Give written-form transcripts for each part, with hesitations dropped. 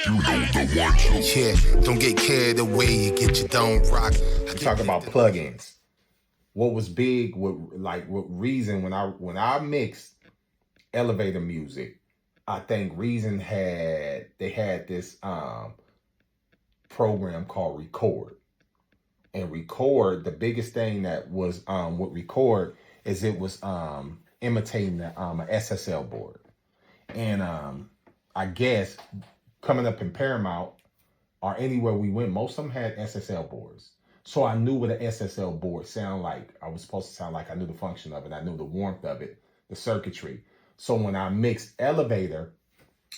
Yeah, don't get carried away. You get your don't rock. Talk about plugins. What was big? What Reason when I mixed elevator music, I think Reason had this program called Record. And Record, the biggest thing that was with Record is it was imitating the SSL board. And I guess coming up in Paramount or anywhere we went, most of them had SSL boards. So I knew what an SSL board sounded like. I was supposed to sound like. I knew the function of it. I knew the warmth of it, the circuitry. So when I mixed elevator,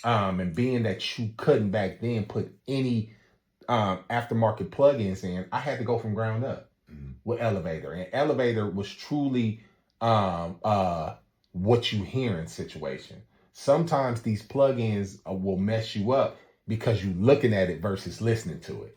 and being that you couldn't back then put any aftermarket plugins in, I had to go from ground up with elevator. And elevator was truly what you hear in situation. Sometimes these plugins will mess you up because you're looking at it versus listening to it.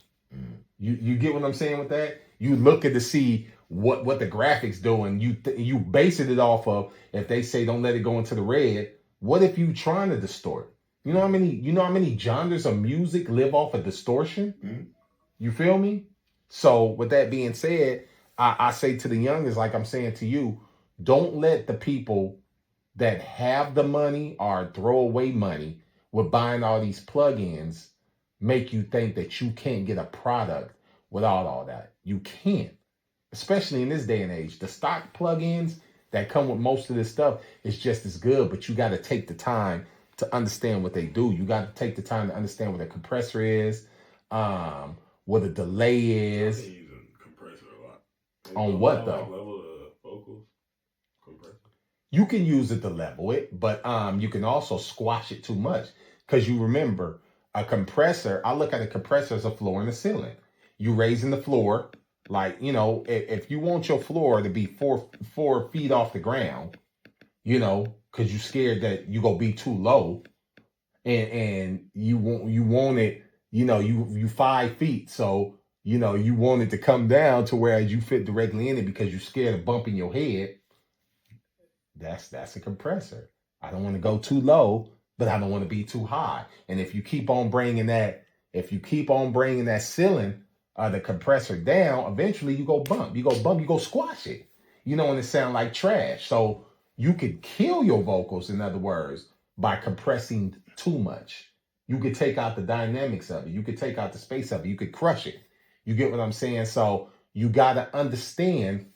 You get what I'm saying with that? You looking to see what the graphics do, and you basing it off of, if they say don't let it go into the red, what if you trying to distort? You know how many genres of music live off of distortion? You feel me? So with that being said, I say to the youngest, like I'm saying to you, don't let the people that have the money or throw away money with buying all these plugins make you think that you can't get a product without all that. You can't, especially in this day and age. The stock plugins that come with most of this stuff is just as good, but you got to take the time to understand what they do. You got to take the time to understand what a compressor is, what a delay is. I've been using compressor a lot. On what though? Like level the vocals, compressor. You can use it to level it, but you can also squash it too much. Because you remember, a compressor, I look at a compressor as a floor and a ceiling. You raising the floor, like, if you want your floor to be four feet off the ground, because you're scared that you gonna be too low, and you want it, you 5 feet, so you want it to come down to where you fit directly in it because you're scared of bumping your head. That's a compressor. I don't want to go too low, but I don't want to be too high. And if you keep on bringing that ceiling, the compressor down, eventually you go squash it, and it sound like trash. So you could kill your vocals, in other words, by compressing too much. You could take out the dynamics of it. You could take out the space of it. You could crush it. You get what I'm saying? So you got to understand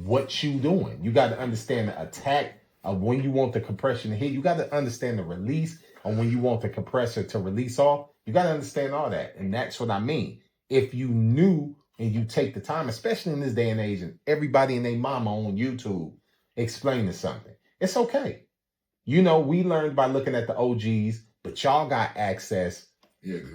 what you doing. You got to understand the attack of when you want the compression to hit. You got to understand the release of when you want the compressor to release off. You got to understand all that. And that's what I mean. If you knew and you take the time, especially in this day and age, and everybody and their mama on YouTube explaining something, it's okay. We learned by looking at the OGs, but y'all got access. Yeah, because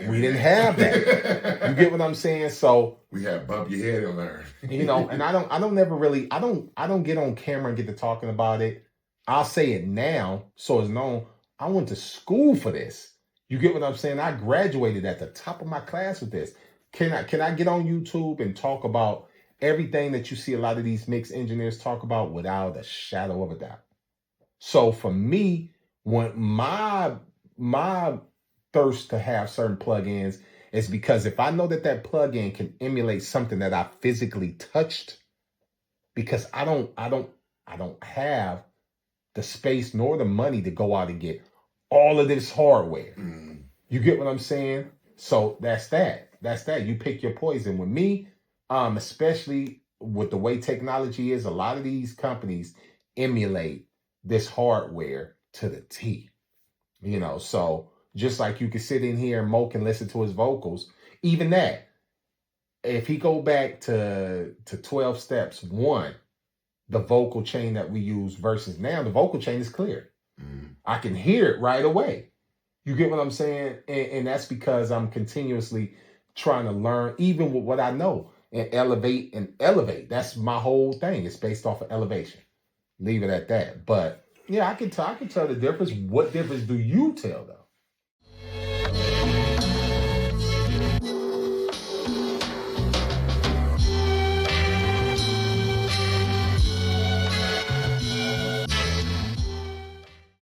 we didn't have that. You get what I'm saying? So we had bump your head and learn. And I don't get on camera and get to talking about it. I'll say it now so it's known. I went to school for this. You get what I'm saying? I graduated at the top of my class with this. Can I get on YouTube and talk about everything that you see a lot of these mix engineers talk about without a shadow of a doubt? So for me, when my thirst to have certain plugins is because if I know that plugin can emulate something that I physically touched, because I don't have the space nor the money to go out and get all of this hardware. You get what I'm saying? So that's that. You pick your poison. With me, especially with the way technology is, a lot of these companies emulate this hardware to the T. So just like you can sit in here and Moke and listen to his vocals, even that, if he go back to 12 steps, one, the vocal chain that we use versus now, the vocal chain is clear. I can hear it right away. You get what I'm saying? And that's because I'm continuously trying to learn, even with what I know, and elevate. That's my whole thing. It's based off of elevation. Leave it at that. But yeah, I can tell the difference. What difference do you tell though?